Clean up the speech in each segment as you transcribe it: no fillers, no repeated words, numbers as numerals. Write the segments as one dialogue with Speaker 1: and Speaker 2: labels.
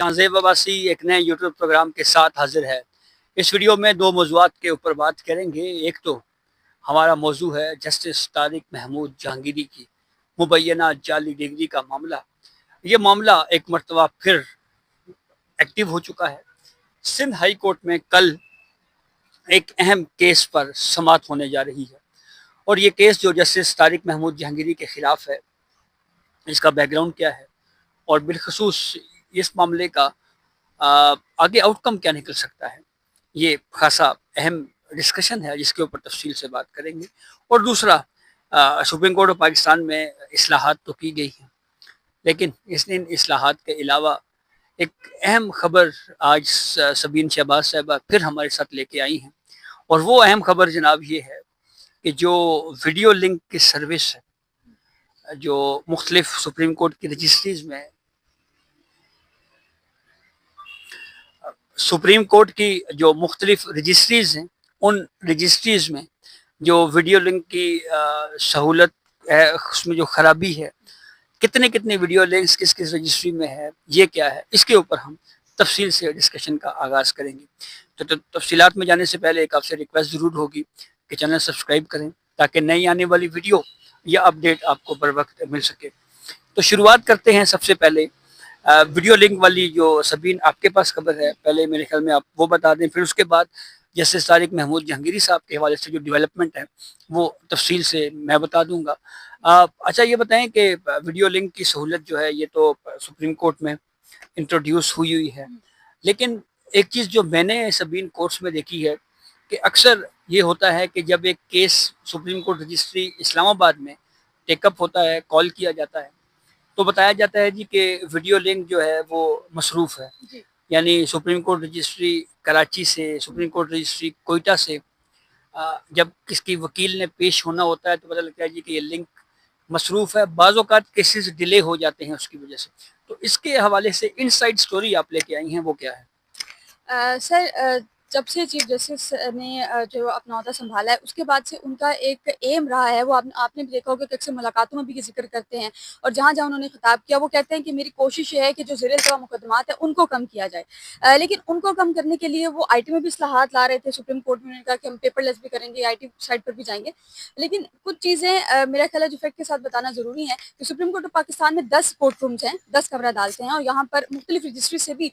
Speaker 1: زیب عباسی ایک نئے یوٹیوب پروگرام کے ساتھ حاضر ہے۔ اس ویڈیو میں دو موضوعات کے اوپر بات کریں گے۔ ایک تو ہمارا موضوع ہے جسٹس طارق محمود جہانگیری کی مبینہ جعلی ڈگری کا معاملہ۔ یہ معاملہ ایک مرتبہ پھر ایکٹیو ہو چکا ہے۔ سندھ ہائی کورٹ میں کل ایک اہم کیس پر سماعت ہونے جا رہی ہے، اور یہ کیس جو جسٹس طارق محمود جہانگیری کے خلاف ہے، اس کا بیک گراؤنڈ کیا ہے، اور بالخصوص اس معاملے کا آگے آؤٹ کم کیا نکل سکتا ہے، یہ خاصا اہم ڈسکشن ہے جس کے اوپر تفصیل سے بات کریں گے۔ اور دوسرا، سپریم کورٹ آف پاکستان میں اصلاحات تو کی گئی ہیں، لیکن ان اصلاحات کے علاوہ ایک اہم خبر آج سبین شہباز صاحبہ پھر ہمارے ساتھ لے کے آئی ہیں، اور وہ اہم خبر جناب یہ ہے کہ جو ویڈیو لنک کی سروس ہے جو مختلف سپریم کورٹ کی رجسٹریز میں، سپریم کورٹ کی جو مختلف رجسٹریز ہیں، ان رجسٹریز میں جو ویڈیو لنک کی سہولت ہے، اس میں جو خرابی ہے، کتنے ویڈیو لنکس کس کس رجسٹری میں ہے، یہ کیا ہے، اس کے اوپر ہم تفصیل سے ڈسکشن کا آغاز کریں گے۔ تو تفصیلات میں جانے سے پہلے ایک آپ سے ریکویسٹ ضرور ہوگی کہ چینل سبسکرائب کریں تاکہ نئی آنے والی ویڈیو یا اپڈیٹ آپ کو بر وقت مل سکے۔ تو شروعات کرتے ہیں سب سے پہلے ویڈیو لنک والی جو سبین آپ کے پاس خبر ہے، پہلے میرے خیال میں آپ وہ بتا دیں، پھر اس کے بعد جسٹس طارق محمود جہانگیری صاحب کے حوالے سے جو ڈیولپمنٹ ہے وہ تفصیل سے میں بتا دوں گا۔ اچھا یہ بتائیں کہ ویڈیو لنک کی سہولت جو ہے یہ تو سپریم کورٹ میں انٹروڈیوس ہوئی ہے، لیکن ایک چیز جو میں نے سبین کورٹس میں دیکھی ہے کہ اکثر یہ ہوتا ہے کہ جب ایک کیس سپریم کورٹ رجسٹری اسلام آباد میں ٹیک اپ ہوتا ہے، کال کیا جاتا ہے، تو بتایا جاتا ہے جی کہ ویڈیو لنک جو ہے وہ مصروف ہے، یعنی سپریم کورٹ رجسٹری کراچی سے، سپریم کورٹ رجسٹری کوئٹہ سے جب کس کی وکیل نے پیش ہونا ہوتا ہے تو پتہ لگتا ہے جی کہ یہ لنک مصروف ہے۔ بعض اوقات کیسز ڈیلے ہو جاتے ہیں اس کی وجہ سے۔ تو اس کے حوالے سے ان سائڈ سٹوری آپ لے کے آئی ہیں، وہ کیا ہے؟
Speaker 2: سر، جب سے چیف جسٹس نے جو اپنا عہدہ سنبھالا ہے اس کے بعد سے ان کا ایک ایم رہا ہے، وہ آپ نے بھی دیکھا ہوگا کہ اکثر ملاقاتوں میں بھی یہ ذکر کرتے ہیں، اور جہاں جہاں انہوں نے خطاب کیا وہ کہتے ہیں کہ میری کوشش یہ ہے کہ جو زیر التوا مقدمات ہیں ان کو کم کیا جائے، لیکن ان کو کم کرنے کے لیے وہ آئی ٹی میں بھی اصلاحات لا رہے تھے۔ سپریم کورٹ میں انہوں نے کہا کہ ہم پیپر لیس بھی کریں گے، آئی ٹی سائٹ پر بھی جائیں گے، لیکن کچھ چیزیں میرا خیال ہے جو فیکٹ کے ساتھ بتانا ضروری ہے کہ سپریم کورٹ آف پاکستان میں 10 کورٹ رومز ہیں، 10 کمرہ عدالتیں ہیں، اور یہاں پر مختلف رجسٹری سے بھی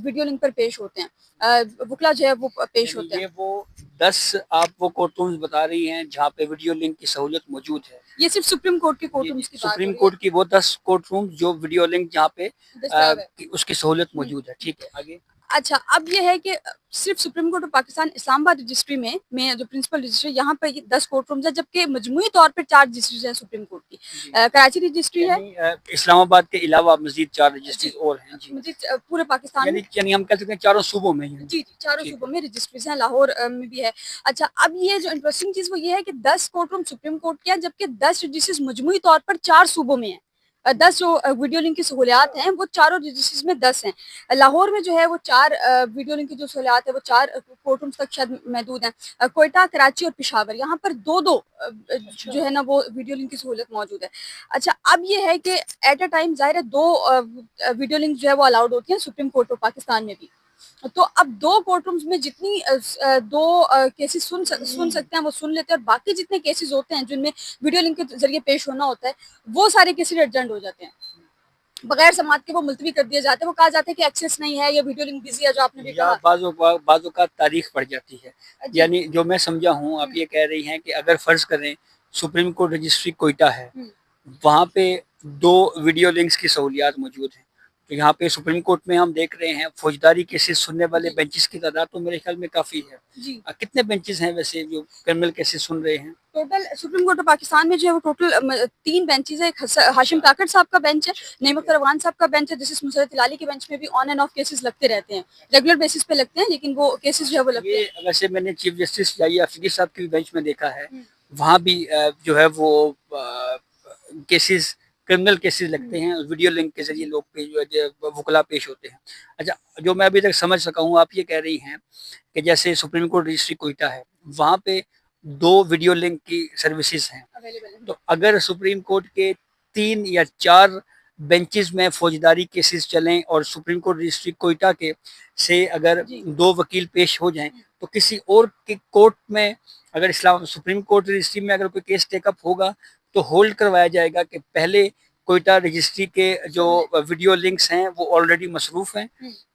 Speaker 2: ویڈیو لنک پر پیش ہوتے ہیں، وکلا جو ہے وہ پیش ہوتے ہیں۔
Speaker 1: یہ وہ 10 آپ وہ کورٹ رومز بتا رہی ہیں جہاں پہ ویڈیو لنک کی سہولت موجود ہے؟
Speaker 2: یہ صرف سپریم کورٹ کے کورٹ رومز کی بات ہو رہی ہے،
Speaker 1: سپریم کورٹ کی وہ 10 کورٹ رومز جو ویڈیو لنک جہاں پہ
Speaker 2: دستیاب ہے۔
Speaker 1: اس کی سہولت موجود ہے، ٹھیک ہے، آگے۔
Speaker 2: اچھا، اب یہ ہے کہ صرف سپریم کورٹ آف پاکستان اسلام آباد رجسٹری میں جو پرنسپل رجسٹری یہاں پر 10 کورٹ رومز ہیں، جبکہ مجموعی طور پر 4 رجسٹریز ہیں سپریم کورٹ کی۔ کراچی رجسٹری ہے،
Speaker 1: اسلام آباد کے علاوہ مزید 4 رجسٹریز اور ہیں، جی،
Speaker 2: مزید پورے پاکستان میں،
Speaker 1: یعنی ہم کہہ سکتے ہیں چاروں صوبوں میں ہیں۔
Speaker 2: جی چاروں صوبوں میں رجسٹریز ہیں، لاہور میں بھی ہے۔ اچھا، اب یہ جو انٹرسٹنگ چیز وہ یہ ہے کہ 10 کورٹ روم سپریم کورٹ کے ہیں، جبکہ 10 رجسٹریز مجموعی طور پر 4 صوبوں میں ہیں۔ 10 جو ویڈیو لنک کی سہولیات ہیں وہ چاروں رجسٹریز میں 10 ہیں۔ لاہور میں جو ہے وہ 4 ویڈیو لنک کی جو سہولیات ہے وہ 4 کورٹ رومز تک شاید محدود ہیں۔ کوئٹہ، کراچی اور پشاور، یہاں پر 2 جو ہے نا وہ ویڈیو لنک کی سہولت موجود ہے۔ اچھا، اب یہ ہے کہ ایٹ اے ٹائم ظاہر ہے 2 ویڈیو لنک جو ہے وہ الاؤڈ ہوتی ہیں سپریم کورٹ آف پاکستان میں بھی، تو اب 2 کورٹ رومز میں جتنی 2 کیسز سن سکتے ہیں وہ سن لیتے ہیں، اور باقی جتنے کیسز ہوتے ہیں جن میں ویڈیو لنک کے ذریعے پیش ہونا ہوتا ہے وہ سارے کیسز ایڈجنڈ ہو جاتے ہیں، بغیر سماعت کے وہ ملتوی کر دیے جاتے ہیں۔ وہ کہا جاتا ہے کہ ایکسیس نہیں ہے یا ویڈیو لنک بزی ہے، جو آپ نے بھی کہا،
Speaker 1: بعض اوقات تاریخ پڑ جاتی ہے۔ یعنی جو میں سمجھا ہوں، آپ یہ کہہ رہی ہیں کہ اگر فرض کریں سپریم کورٹ رجسٹری کوئٹہ ہے، وہاں پہ 2 ویڈیو لنکس کی سہولیات موجود ہیں، تو یہاں پہ سپریم کورٹ میں ہم دیکھ رہے ہیں فوجداری کیسز سننے والے بینچز کی تعداد تو میرے خیال میں کافی ہے۔ کتنے بینچز ہیں ویسے جو کرمنل کیسز سن رہے ہیں؟
Speaker 2: Total supreme court of Pakistan میں جو ہے وہ ٹوٹل 3 بینچز ہیں۔ ایک ہاشم کاکڑ صاحب کا بینچ ہے، نعیم اختر افغان صاحب کا بینچ ہے، جسٹس مسرت ہلالی کے بینچ میں بھی آن اینڈ آف کیسز لگتے رہتے ہیں، ریگولر بیسس پہ لگتے ہیں، لیکن وہ کیسز جو ہے وہ لگتے ہیں۔
Speaker 1: ویسے میں نے چیف جسٹس جائیہ افریدی صاحب کے بینچ میں دیکھا ہے، وہاں بھی جو ہے وہ کیسز کرمنل کیسز لگتے ہیں، ویڈیو لنک کے ذریعے لوگ وکلا پیش ہوتے ہیں۔ اچھا، جو میں ابھی تک سمجھ سکا ہوں، آپ یہ کہہ رہی ہیں کہ جیسے سپریم کورٹ رجسٹری کوئٹہ ہے، وہاں پہ 2 ویڈیو لنک کی سروسز ہیں، تو اگر سپریم کورٹ کے 3 یا 4 بینچز میں فوجداری کیسز چلیں اور سپریم کورٹ رجسٹری کوئٹہ کے سے اگر
Speaker 2: جی
Speaker 1: 2 وکیل پیش ہو جائیں تو کسی اور کے کورٹ میں اگر سپریم کورٹ رجسٹری میں اگر کوئی کیس ٹیک اپ ہوگا تو ہولڈ کروایا جائے گا کہ پہلے کوئٹہ رجسٹری کے جو ویڈیو لنکس ہیں وہ آلریڈی مصروف ہیں،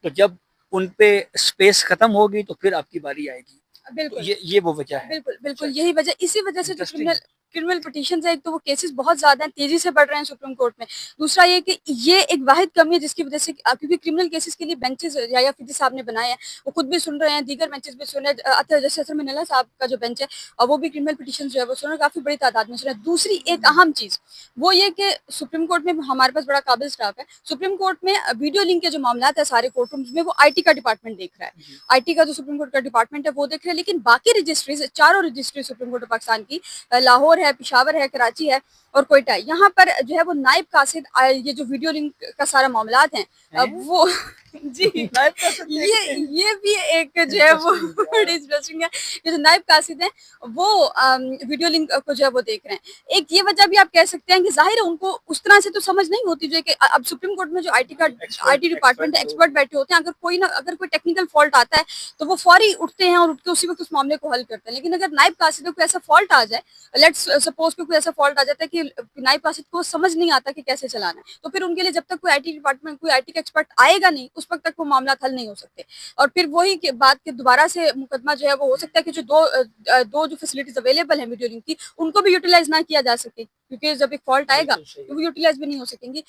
Speaker 1: تو جب ان پہ اسپیس ختم ہوگی تو پھر آپ کی باری آئے گی.
Speaker 2: بالکل
Speaker 1: یہ وہ وجہ ہے.
Speaker 2: بالکل بالکل یہی وجہ، اسی وجہ سے جو
Speaker 1: Interesting.
Speaker 2: کرمنل پٹیشنز ہیں، ایک تو وہ کیسز بہت زیادہ ہیں، تیزی سے بڑھ رہے ہیں سپریم کورٹ میں. دوسرا یہ کہ یہ ایک واحد کمی ہے جس کی وجہ سے، کیونکہ کرمنل کیسز کے لیے بینچز یا فیدی صاحب نے بنائے ہیں، وہ خود بھی سن رہے ہیں، دیگر بینچز بھی سن رہے ہیں. جیسے اثر منلا صاحب کا جو بینچ ہے اور وہ بھی کرمنل پٹیشن جو ہے وہ سن رہے ہیں، کافی بڑی تعداد میں سن رہے ہیں. دوسری ایک اہم چیز وہ یہ کہ سپریم کورٹ میں ہمارے پاس بڑا قابل اسٹاف ہے. سپریم کورٹ میں ویڈیو لنک کے جو معاملات ہیں سارے کورٹ رومز میں، وہ آئی ٹی کا ڈپارٹمنٹ دیکھ رہا ہے. آئی ٹی کا جو سپریم کورٹ کا ڈپارٹمنٹ ہے وہ دیکھ رہا ہے، لیکن باقی رجسٹریز، چاروں registries supreme court of Pakistan کی، لاہور ہے، پشاور ہے، کراچی ہے اور کوئٹہ ہے، یہاں پر جو ہے وہ نائب قاصد یہ جو ویڈیو لنک کا سارا معاملات ہیں وہ جی یہ بھی ایک جو ہے وہ بڑی انٹرسٹنگ ہے. یہ جو نائب قاصد ہیں وہ ویڈیو لنک کو جو ہے وہ دیکھ رہے ہیں. ایک یہ وجہ بھی آپ کہہ سکتے ہیں کہ ظاہر ہے ان کو اس طرح سے تو سمجھ نہیں ہوتی جو کہ اب سپریم کورٹ میں جو آئی ٹی ڈپارٹمنٹ ایکسپرٹ بیٹھے ہوتے ہیں، اگر کوئی ٹیکنیکل فالٹ آتا ہے تو وہ فوری اٹھتے ہیں اور اٹھ کے اسی وقت اس معاملے کو حل کرتے ہیں. لیکن اگر نائب قاصد کو کوئی ایسا فالٹ آ جائے، لیٹس سپوز کہ کوئی ایسا فالٹ آ جاتا ہے کہ نائب قاصد کو سمجھ نہیں آتا کہ کیسے چلانا ہے، تو پھر ان کے لیے جب تک کوئی آئی ٹی ڈپارٹمنٹ، کوئی آئی ٹی کا ایکسپرٹ آئے گا نہیں، اس وقت تک وہ معاملات حل نہیں ہو سکتے. اور پھر وہی بات کہ دوبارہ سے مقدمہ جو ہے وہ ہو سکتا ہے کہ جو دو جو فیسلٹیز اویلیبل ہیں ویڈیو لنک کی، ان کو بھی یوٹیلائز نہ کیا جا سکے، کیونکہ جب ایک فالٹ آئے گا تو وہ یوٹیلائز بھی نہیں ہو سکیں گی.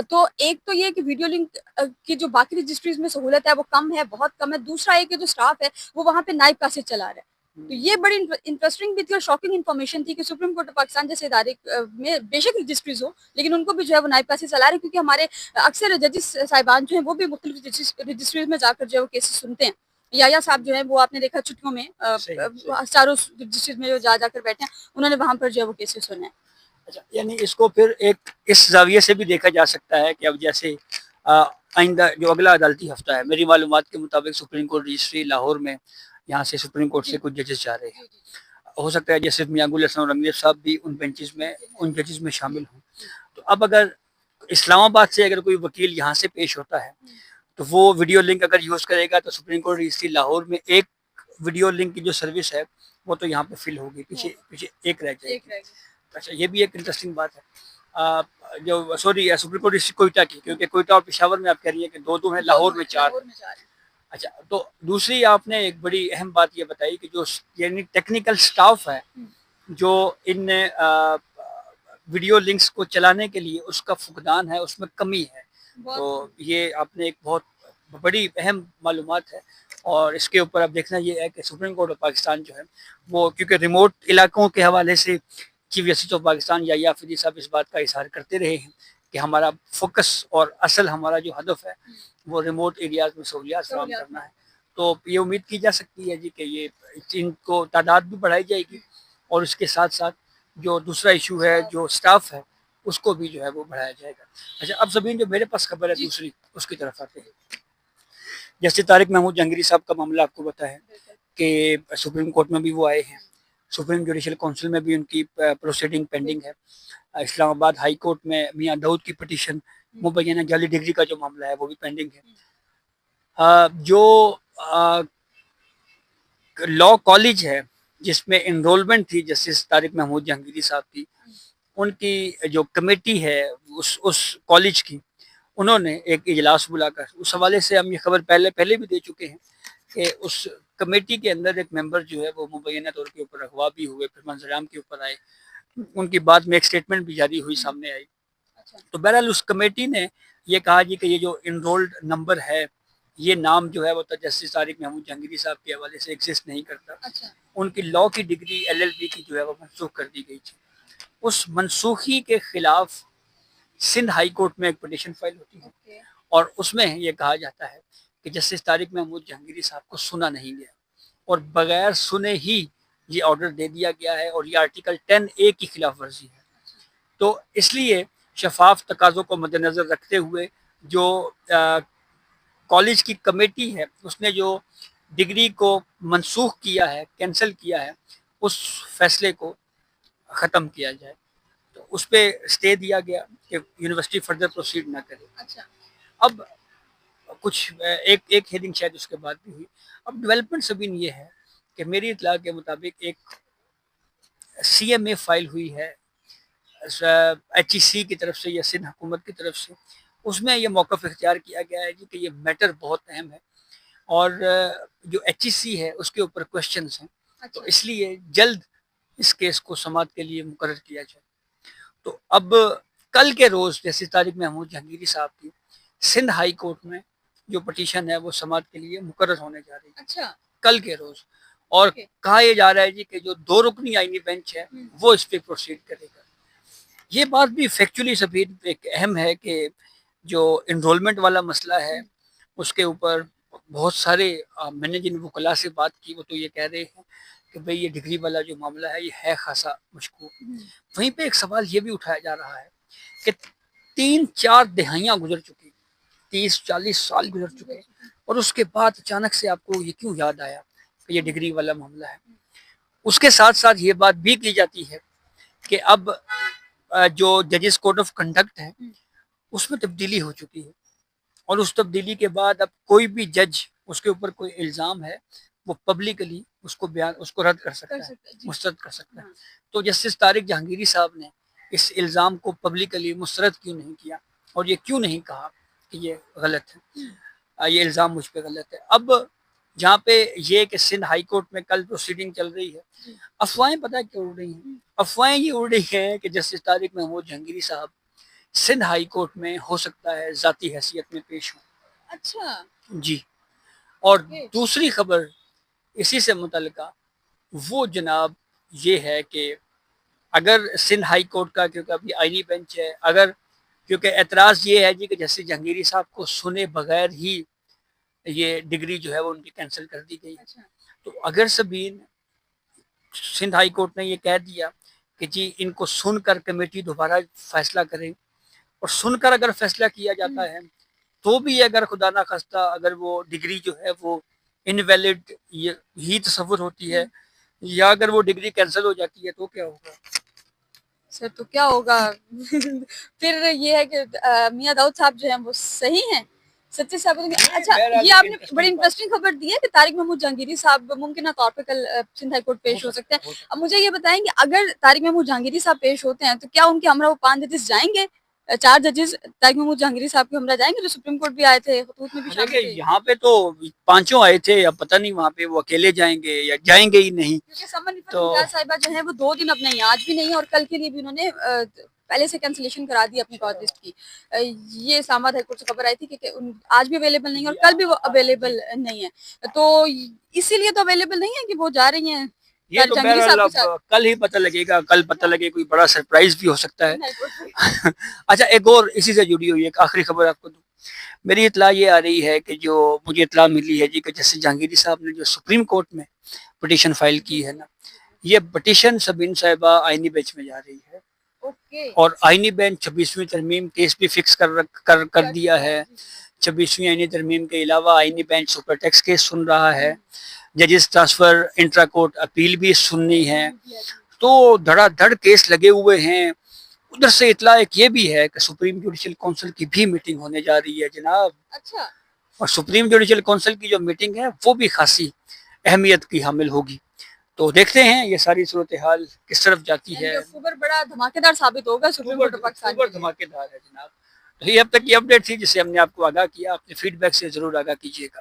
Speaker 2: تو ایک تو یہ کہ ویڈیو لنک کی جو باقی رجسٹریز میں سہولت ہے وہ کم ہے، بہت کم ہے. دوسرا یہ کہ جو اسٹاف ہے وہ وہاں پہ نائب قاصد چلا رہا ہے. تو یہ بڑی انٹرسٹنگ بھی تھی اور شاکنگ انفارمیشن تھی کہ سپریم کورٹ آف پاکستان جیسے ادارے میں بے شک رجسٹریز ہو لیکن ان کو بھی جو ہے وہ نائب قاصد چلا رہے ہیں، کیونکہ ہمارے اکثر ججز صاحبان جو ہیں وہ بھی مختلف رجسٹریز میں جا کر جو ہے وہ کیسز سنتے ہیں. یا صاحب جو ہیں وہ آپ نے دیکھا چھٹیوں میں چاروں رجسٹریز میں جو جا کر بیٹھے ہیں، انہوں نے وہاں پر جو ہے وہ کیسز سنے ہیں.
Speaker 1: اچھا، یعنی اس کو پھر ایک اس زاویے سے بھی دیکھا جا سکتا ہے کہ اب جیسے آئندہ جو اگلا عدالتی ہفتہ ہے، میری معلومات کے مطابق سپریم کورٹ رجسٹری لاہور میں یہاں سے سپریم کورٹ سے کچھ ججز جا رہے ہیں. ہو سکتا ہے جیسے میاں گل حسن اور رنگریز صاحب بھی ان بینچز میں، ان ججز میں شامل ہوں. تو اب اگر اسلام آباد سے اگر کوئی وکیل یہاں سے پیش ہوتا ہے تو وہ ویڈیو لنک اگر یوز کرے گا تو سپریم کورٹ رجسٹری لاہور میں ایک ویڈیو لنک کی جو سروس ہے وہ تو یہاں پہ فل ہوگی، پیچھے ایک رہ جائے گی. اچھا، یہ بھی ایک انٹرسٹنگ بات ہے جو سپریم کورٹ رجسٹری کوئٹہ کی، کیونکہ کوئٹہ اور پشاور میں آپ کہہ رہی ہیں کہ دو ہیں، لاہور میں 4. اچھا، تو دوسری آپ نے ایک بڑی اہم بات یہ بتائی کہ جو یعنی ٹیکنیکل سٹاف ہے جو ان ویڈیو لنکس کو چلانے کے لیے اس کا فقدان ہے، اس میں کمی ہے. تو یہ آپ نے ایک بہت بڑی اہم معلومات ہے. اور اس کے اوپر اب دیکھنا یہ ہے کہ سپریم کورٹ آف پاکستان جو ہے وہ، کیونکہ ریموٹ علاقوں کے حوالے سے چیف جسٹس آف پاکستان یا فیدی صاحب اس بات کا اظہار کرتے رہے ہیں کہ ہمارا فوکس اور اصل ہمارا جو ہدف ہے وہ ریموٹ ایریاز میں سہولیات فراہم کرنا ہے. تو یہ امید کی جا سکتی ہے جی کہ یہ ان کو تعداد بھی بڑھائی جائے گی اور اس کے ساتھ ساتھ جو دوسرا ایشو ہے جو سٹاف ہے اس کو بھی جو ہے وہ بڑھایا جائے گا. اچھا، اب زمین جو میرے پاس خبر ہے دوسری اس کی طرف آتے ہیں. جیسے طارق محمود جہانگیری صاحب کا معاملہ آپ کو پتہ ہے کہ سپریم کورٹ میں بھی وہ آئے ہیں، سپریم جوڈیشل کونسل میں بھی ان کی پروسیڈنگ پینڈنگ ہے. اسلام آباد ہائی کورٹ میں میاں داؤد کی پٹیشن مبینہ جعلی ڈگری کا جو معاملہ ہے وہ بھی پینڈنگ ہے. جو لاء کالج ہے جس میں انرولمنٹ تھی جسٹس طارق محمود جہانگیری صاحب کی، ان کی جو کمیٹی ہے اس کالج کی، انہوں نے ایک اجلاس بلا کر، اس حوالے سے ہم یہ خبر پہلے بھی دے چکے ہیں کہ اس کمیٹی کے اندر ایک ممبر جو ہے وہ مبینہ طور کے اوپر اغوا بھی ہوئے، پھر منظر عام کے اوپر آئے، ان کی بعد میں ایک سٹیٹمنٹ بھی جاری ہوئی، سامنے آئی. تو بہرحال اس کمیٹی نے یہ کہا جی کہ یہ جو انرولڈ نمبر ہے یہ نام جو ہے وہ جسٹس طارق محمود جہانگیری صاحب کے حوالے سے ایگزسٹ نہیں کرتا. ان کی لاء کی ڈگری LLB کی جو ہے وہ منسوخ کر دی گئی تھی. اس منسوخی کے خلاف سندھ ہائی کورٹ میں ایک پٹیشن فائل ہوتی ہے اور اس میں یہ کہا جاتا ہے کہ جسٹس طارق محمود جہانگیری صاحب کو سنا نہیں گیا اور بغیر سنے ہی یہ آرڈر دے دیا گیا ہے اور یہ آرٹیکل 10A کی خلاف ورزی ہے. تو اس لیے شفاف تقاضوں کو مد نظر رکھتے ہوئے جو کالج کی کمیٹی ہے اس نے جو ڈگری کو منسوخ کیا ہے، کینسل کیا ہے، اس فیصلے کو ختم کیا جائے. تو اس پہ اسٹے دیا گیا کہ یونیورسٹی فردر پروسیڈ نہ کرے.
Speaker 2: اچھا
Speaker 1: اب کچھ ایک ہیئرنگ شاید اس کے بعد بھی ہوئی. اب ڈیولپمنٹ سبین یہ ہے کہ میری اطلاع کے مطابق ایک سی ایم اے فائل ہوئی ہے ایچ ای سی کی طرف سے یا سندھ حکومت کی طرف سے. اس میں یہ موقف اختیار کیا گیا ہے جی کہ یہ میٹر بہت اہم ہے اور جو ایچ ای سی ہے اس کے اوپر کوشچنس ہیں, تو اس لیے جلد اس کیس کو سماعت کے لیے مقرر کیا جائے. تو اب کل کے روز جیسے طارق محمود جہانگیری صاحب کی سندھ ہائی کورٹ میں جو پٹیشن ہے وہ سماعت کے لیے مقرر ہونے جا رہی ہے.
Speaker 2: اچھا
Speaker 1: کل کے روز. اور کہا یہ جا رہا ہے جی کہ جو 2 رکنی آئینی بینچ ہے وہ اس پہ پروسیڈ کرے گا. یہ بات بھی فیکچولی سبھی ایک اہم ہے کہ جو انرولمنٹ والا مسئلہ ہے اس کے اوپر بہت سارے میں نے جن وکلاء سے بات کی وہ تو یہ کہہ رہے ہیں کہ بھئی یہ ڈگری والا جو معاملہ ہے یہ ہے خاصا مشکوک. وہیں پہ ایک سوال یہ بھی اٹھایا جا رہا ہے کہ 3-4 دہائیاں گزر چکی, 30-40 سال گزر چکے, اور اس کے بعد اچانک سے آپ کو یہ کیوں یاد آیا کہ یہ ڈگری والا معاملہ ہے. اس کے ساتھ ساتھ یہ بات بھی کی جاتی ہے کہ اب جو ججز کوڈ آف کنڈکٹ ہے اس میں تبدیلی ہو چکی ہے, اور اس تبدیلی کے بعد اب کوئی بھی جج اس کے اوپر کوئی الزام ہے وہ پبلکلی اس کو رد کر سکتا ہے, مسترد کر سکتا ہے. تو جسٹس طارق جہانگیری صاحب نے اس الزام کو پبلکلی مسترد کیوں نہیں کیا اور یہ کیوں نہیں کہا کہ یہ غلط ہے, یہ الزام مجھ پہ غلط ہے. اب جہاں پہ یہ کہ سندھ ہائی کورٹ میں کل پروسیڈنگ چل رہی ہے, افواہیں پتہ کیوں اڑ رہی ہیں؟ افواہیں یہ اڑ رہی ہیں کہ جسٹس طارق محمود جہانگیری صاحب سندھ ہائی کورٹ میں ہو سکتا ہے ذاتی حیثیت میں پیش ہوں.
Speaker 2: اچھا
Speaker 1: جی. اور دوسری خبر اسی سے متعلقہ وہ جناب یہ ہے کہ اگر سندھ ہائی کورٹ کا کیونکہ ابھی آئینی بینچ ہے, اگر کیونکہ اعتراض یہ ہے جی کہ جیسے جہانگیری صاحب کو سنے بغیر ہی یہ ڈگری جو ہے وہ ان کی کینسل کر دی گئی, تو اگر سبین سندھ ہائی کورٹ نے یہ کہہ دیا کہ جی ان کو سن کر کمیٹی دوبارہ فیصلہ کرے, اور سن کر اگر فیصلہ کیا جاتا ہے تو بھی اگر خدا نہ خواستہ اگر وہ ڈگری جو ہے وہ انویلڈ ہی تصور ہوتی ہے یا اگر وہ ڈگری کینسل ہو جاتی ہے تو کیا ہوگا
Speaker 2: سر؟ تو کیا ہوگا پھر یہ ہے کہ میاں داؤد صاحب جو ہیں وہ صحیح ہیں, سچے صاحب. اچھا یہ آپ نے بڑی انٹرسٹنگ خبر دی ہے کہ طارق محمود جہانگیری صاحب ممکنہ طور پہ کل سندھ ہائی کورٹ پیش ہو سکتے ہیں. اب مجھے یہ بتائیں کہ اگر طارق محمود جہانگیری صاحب پیش ہوتے ہیں تو کیا ان کے ہمراہ وہ 5 ججز جائیں گے, 4 ججز طارق محمود جہانگیری صاحب کے ہمراہ جائیں گے جو سپریم کورٹ بھی آئے تھے, خطوط میں بھی شامل تھے؟
Speaker 1: یہاں پہ تو 5 آئے تھے, اب پتہ نہیں وہاں پہ وہ اکیلے جائیں گے یا جائیں گے ہی نہیں.
Speaker 2: کیونکہ سمن امتیاز صاحبہ جو ہیں وہ 2 دن اپنا یہاں آج بھی نہیں ہے اور کل کے لیے بھی انہوں نے پہلے سے کینسلیشن کرا دی اپنی کال لسٹ کی. یہ اسلام آباد ہائی کورٹ سے خبر آئی تھی کہ آج بھی اویلیبل نہیں ہے اور کل بھی وہ اویلیبل نہیں ہے, تو اسی لیے تو اویلیبل نہیں ہے کہ وہ جا رہی ہیں.
Speaker 1: یہ تو کل ہی پتہ لگے گا, کل پتہ لگے کوئی بڑا سرپرائز بھی ہو سکتا ہے. اچھا ایک اور اسی سے جڑی ہوئی ایک آخری خبر آپ کو دوں. میری اطلاع یہ آ رہی ہے کہ جو مجھے اطلاع ملی ہے جی کہ جیسے جہانگیری صاحب نے جو سپریم کورٹ میں پٹیشن فائل کی ہے نا, یہ پٹیشن سبین صاحبہ آئینی بینچ میں جا رہی ہے, اور آئینی بینچ 26ویں ترمیم کیس بھی فکس کر دیا ہے. 26ویں آئینی ترمیم کے علاوہ آئینی بینچ سپر ٹیکس کیس سن رہا ہے, ججز ٹرانسفر انٹرا کورٹ اپیل بھی سننی ہے, تو دھڑا دھڑ کیس لگے ہوئے ہیں. ادھر سے اطلاع ایک یہ بھی ہے کہ سپریم جوڈیشل کونسل کی بھی میٹنگ ہونے جا رہی ہے جناب.
Speaker 2: اچھا.
Speaker 1: اور سپریم جوڈیشل کونسل کی جو میٹنگ ہے وہ بھی خاصی اہمیت کی حامل ہوگی. تو دیکھتے ہیں یہ ساری صورتحال کس طرف جاتی ہے.
Speaker 2: اکتوبر بڑا دھماکے دار ثابت ہوگا سپریم کورٹ آف پاکستان.
Speaker 1: دھماکے دار ہے جناب. تو یہ اب تک کی اپڈیٹ تھی جسے ہم نے آپ کو آگاہ کیا. اپنے فیڈ بیک سے ضرور آگاہ کیجیے گا.